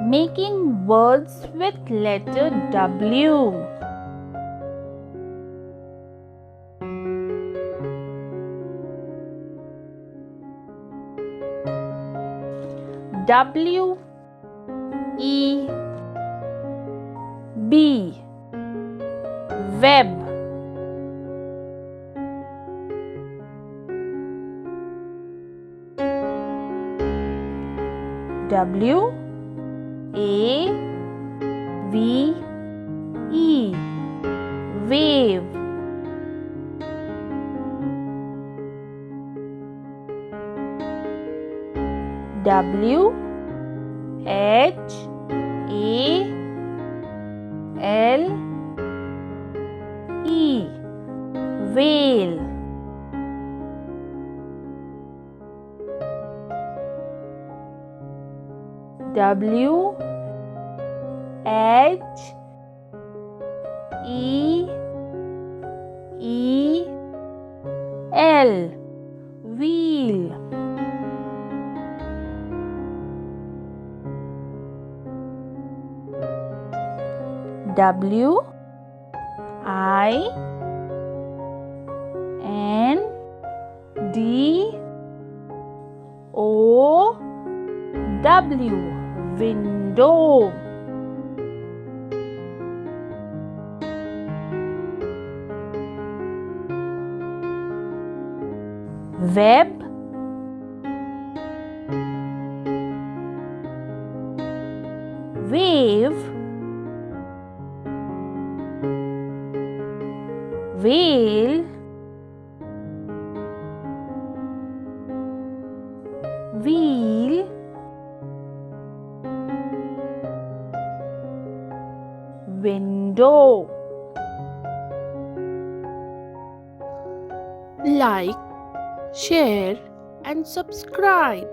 Making words with letter W. W E B, web. W A V E, wave. W H A L E, whale. W H E E L, wheel. W I N D O W, window. Web, wave, whale, wheel, window. Like, share and subscribe.